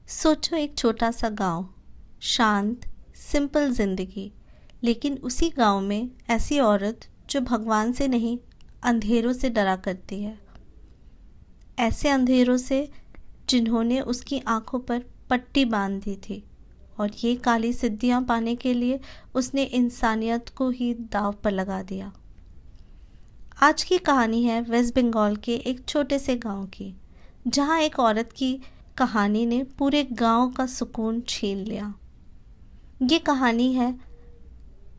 सोचो एक छोटा सा गांव, शांत सिंपल जिंदगी। लेकिन उसी गांव में ऐसी औरत जो भगवान से नहीं अंधेरों से डरा करती है। ऐसे अंधेरों से जिन्होंने उसकी आंखों पर पट्टी बांध दी थी और ये काली सिद्धियां पाने के लिए उसने इंसानियत को ही दांव पर लगा दिया। आज की कहानी है वेस्ट बंगाल के एक छोटे से गांव की, जहां एक औरत की कहानी ने पूरे गांव का सुकून छीन लिया। ये कहानी है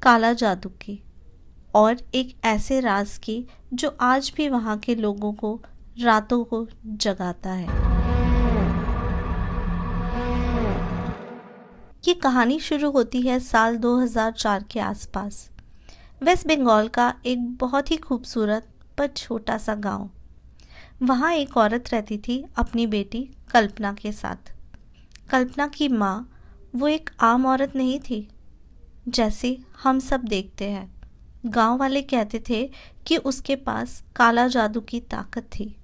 काला जादू की और एक ऐसे राज की जो आज भी वहां के लोगों को रातों को जगाता है। ये कहानी शुरू होती है साल 2004 के आसपास। वेस्ट बंगाल का एक बहुत ही खूबसूरत पर छोटा सा गांव। वहाँ एक औरत रहती थी अपनी बेटी कल्पना के साथ। कल्पना की माँ वो एक आम औरत नहीं थी जैसे हम सब देखते हैं। गांव वाले कहते थे कि उसके पास काला जादू की ताकत थी।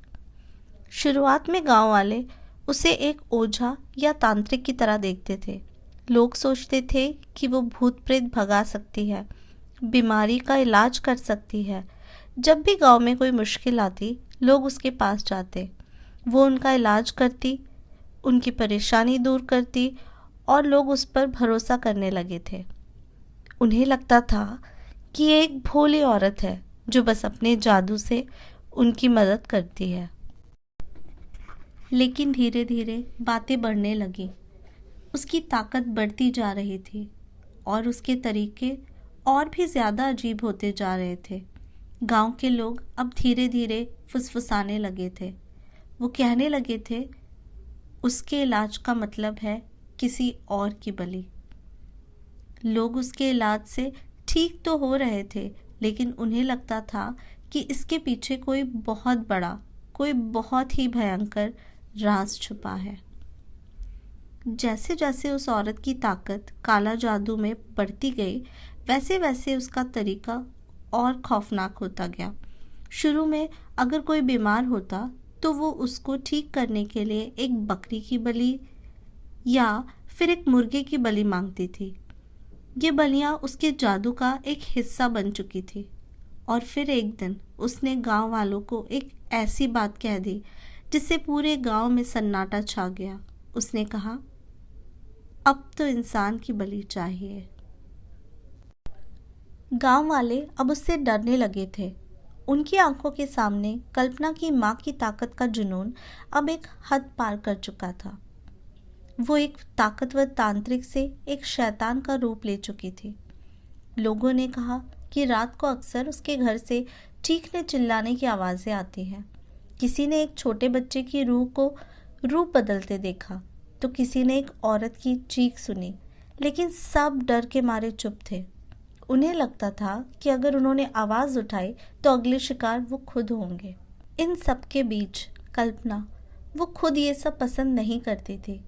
शुरुआत में गांव वाले उसे एक ओझा या तांत्रिक की तरह देखते थे। लोग सोचते थे कि वो भूत प्रेत भगा सकती है, बीमारी का इलाज कर सकती है। जब भी गांव में कोई मुश्किल आती, लोग उसके पास जाते। वो उनका इलाज करती, उनकी परेशानी दूर करती और लोग उस पर भरोसा करने लगे थे। उन्हें लगता था कि ये एक भोली औरत है जो बस अपने जादू से उनकी मदद करती है। लेकिन धीरे धीरे बातें बढ़ने लगी। उसकी ताकत बढ़ती जा रही थी और उसके तरीके और भी ज़्यादा अजीब होते जा रहे थे। गांव के लोग अब धीरे धीरे फुसफुसाने लगे थे। वो कहने लगे थे उसके इलाज का मतलब है किसी और की बलि। लोग उसके इलाज से ठीक तो हो रहे थे, लेकिन उन्हें लगता था कि इसके पीछे कोई बहुत बड़ा, कोई बहुत ही भयंकर राज छुपा है। जैसे जैसे उस औरत की ताकत काला जादू में बढ़ती गई, वैसे वैसे उसका तरीका और खौफनाक होता गया। शुरू में अगर कोई बीमार होता तो वो उसको ठीक करने के लिए एक बकरी की बलि या फिर एक मुर्गे की बलि मांगती थी। ये बलियां उसके जादू का एक हिस्सा बन चुकी थी। और फिर एक दिन उसने गांव वालों को एक ऐसी बात कह दी जिससे पूरे गांव में सन्नाटा छा गया। उसने कहा, अब तो इंसान की बलि चाहिए। गांव वाले अब उससे डरने लगे थे। उनकी आंखों के सामने कल्पना की माँ की ताकत का जुनून अब एक हद पार कर चुका था। वो एक ताकतवर तांत्रिक से एक शैतान का रूप ले चुकी थी। लोगों ने कहा कि रात को अक्सर उसके घर से चीखने चिल्लाने की आवाज़ें आती हैं। किसी ने एक छोटे बच्चे की रूह को रूप बदलते देखा तो किसी ने एक औरत की चीख सुनी, लेकिन सब डर के मारे चुप थे। उन्हें लगता था कि अगर उन्होंने आवाज़ उठाई तो अगले शिकार वो खुद होंगे। इन सब के बीच कल्पना, वो खुद ये सब पसंद नहीं करती थी।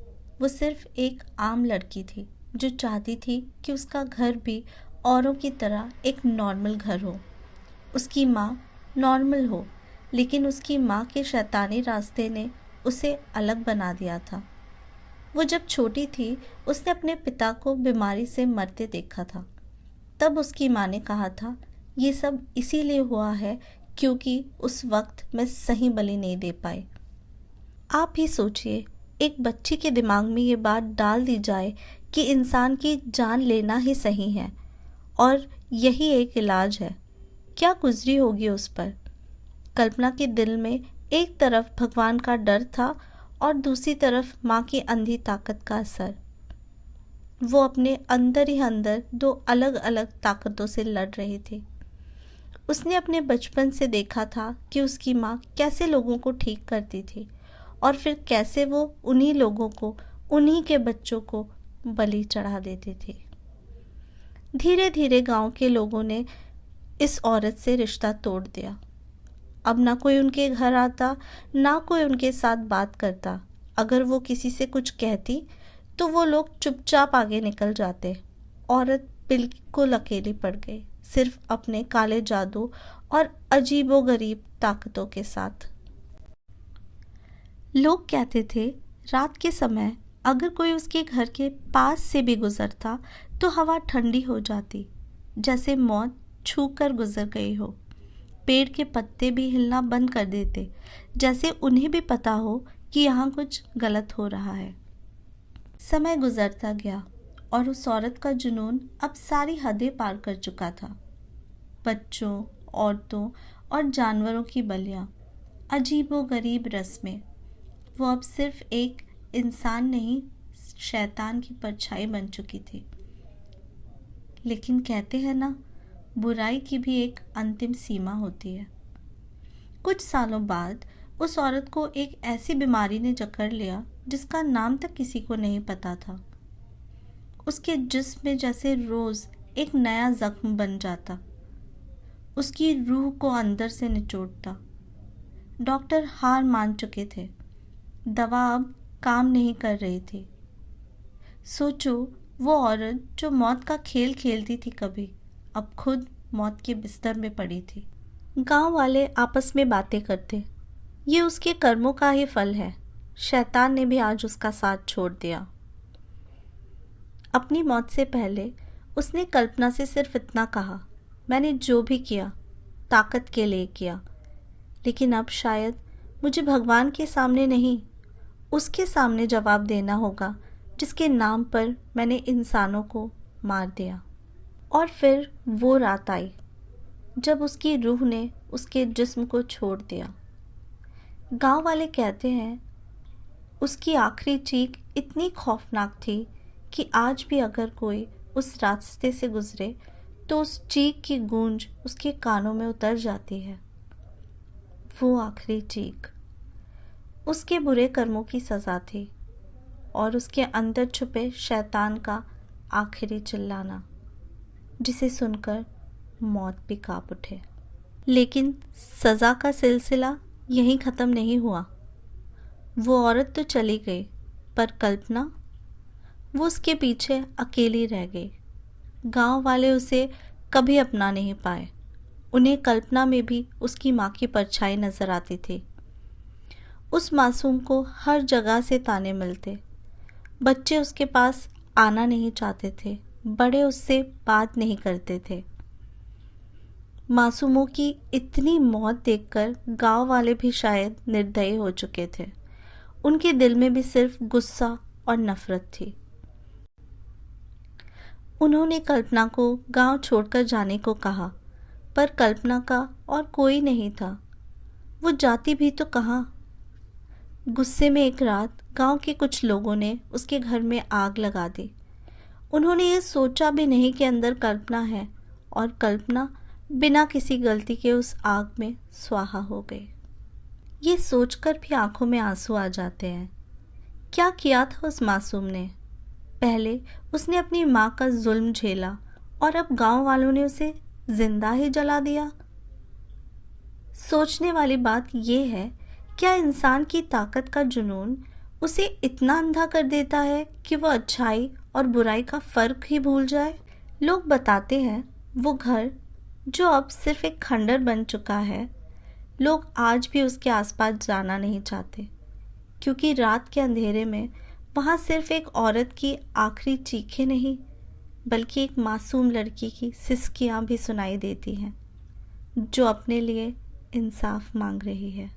वो सिर्फ एक आम लड़की थी जो चाहती थी कि उसका घर भी औरों की तरह एक नॉर्मल घर हो। उसकी माँ नॉर्मल हो, लेकिन उसकी माँ के शैतानी रास्ते ने उसे अलग बना दिया था। वो जब छोटी थी उसने अपने पिता को बीमारी से मरते देखा था। तब उसकी माँ ने कहा था, ये सब इसीलिए हुआ है क्योंकि उस वक्त मैं सही बलि नहीं दे पाई। आप ही सोचिए, एक बच्ची के दिमाग में ये बात डाल दी जाए कि इंसान की जान लेना ही सही है और यही एक इलाज है, क्या गुजरी होगी उस पर। कल्पना के दिल में एक तरफ भगवान का डर था और दूसरी तरफ माँ की अंधी ताकत का असर। वो अपने अंदर ही अंदर दो अलग अलग ताकतों से लड़ रही थी। उसने अपने बचपन से देखा था कि उसकी माँ कैसे लोगों को ठीक करती थी और फिर कैसे वो उन्हीं लोगों को, उन्हीं के बच्चों को बलि चढ़ा देती थी। धीरे धीरे गांव के लोगों ने इस औरत से रिश्ता तोड़ दिया। अब ना कोई उनके घर आता, ना कोई उनके साथ बात करता। अगर वो किसी से कुछ कहती तो वो लोग चुपचाप आगे निकल जाते। औरत बिल्कुल अकेली पड़ गई, सिर्फ अपने काले जादू और अजीबोगरीब ताकतों के साथ। लोग कहते थे रात के समय अगर कोई उसके घर के पास से भी गुजरता तो हवा ठंडी हो जाती, जैसे मौत छू कर गुजर गई हो। पेड़ के पत्ते भी हिलना बंद कर देते, जैसे उन्हें भी पता हो कि यहाँ कुछ गलत हो रहा है। समय गुजरता गया और उस औरत का जुनून अब सारी हदें पार कर चुका था। बच्चों, औरतों और जानवरों की बलियां, अजीबोगरीब रस्में। वो अब सिर्फ एक इंसान नहीं, शैतान की परछाई बन चुकी थी। लेकिन कहते हैं ना, बुराई की भी एक अंतिम सीमा होती है। कुछ सालों बाद उस औरत को एक ऐसी बीमारी ने जकड़ लिया जिसका नाम तक किसी को नहीं पता था। उसके जिस्म में जैसे रोज एक नया जख्म बन जाता, उसकी रूह को अंदर से निचोड़ता। डॉक्टर हार मान चुके थे, दवा अब काम नहीं कर रही थी। सोचो, वो औरत जो मौत का खेल खेलती थी कभी, अब खुद मौत के बिस्तर में पड़ी थी। गांव वाले आपस में बातें करते, ये उसके कर्मों का ही फल है, शैतान ने भी आज उसका साथ छोड़ दिया। अपनी मौत से पहले उसने कल्पना से सिर्फ इतना कहा, मैंने जो भी किया ताकत के लिए किया, लेकिन अब शायद मुझे भगवान के सामने नहीं, उसके सामने जवाब देना होगा जिसके नाम पर मैंने इंसानों को मार दिया। और फिर वो रात आई जब उसकी रूह ने उसके जिस्म को छोड़ दिया। गांव वाले कहते हैं उसकी आखिरी चीख इतनी खौफनाक थी कि आज भी अगर कोई उस रास्ते से गुजरे तो उस चीख की गूंज उसके कानों में उतर जाती है। वो आखिरी चीख उसके बुरे कर्मों की सज़ा थी और उसके अंदर छुपे शैतान का आखिरी चिल्लाना, जिसे सुनकर मौत भी कांप उठे। लेकिन सज़ा का सिलसिला यहीं ख़त्म नहीं हुआ। वो औरत तो चली गई, पर कल्पना, वो उसके पीछे अकेली रह गई। गांव वाले उसे कभी अपना नहीं पाए। उन्हें कल्पना में भी उसकी माँ की परछाई नजर आती थी। उस मासूम को हर जगह से ताने मिलते। बच्चे उसके पास आना नहीं चाहते थे, बड़े उससे बात नहीं करते थे। मासूमों की इतनी मौत देखकर गांव वाले भी शायद निर्दयी हो चुके थे। उनके दिल में भी सिर्फ गुस्सा और नफरत थी। उन्होंने कल्पना को गांव छोड़कर जाने को कहा, पर कल्पना का और कोई नहीं था। वो जाती भी तो कहाँ। गुस्से में एक रात गांव के कुछ लोगों ने उसके घर में आग लगा दी। उन्होंने ये सोचा भी नहीं कि अंदर कल्पना है, और कल्पना बिना किसी गलती के उस आग में स्वाहा हो गई। ये सोचकर भी आंखों में आंसू आ जाते हैं। क्या किया था उस मासूम ने? पहले उसने अपनी माँ का जुल्म झेला और अब गांव वालों ने उसे जिंदा ही जला दिया। सोचने वाली बात यह है, क्या इंसान की ताकत का जुनून उसे इतना अंधा कर देता है कि वो अच्छाई और बुराई का फर्क ही भूल जाए? लोग बताते हैं वो घर जो अब सिर्फ एक खंडर बन चुका है, लोग आज भी उसके आसपास जाना नहीं चाहते, क्योंकि रात के अंधेरे में वहाँ सिर्फ एक औरत की आखिरी चीखें नहीं, बल्कि एक मासूम लड़की की सिसकियाँ भी सुनाई देती हैं, जो अपने लिए इंसाफ मांग रही है।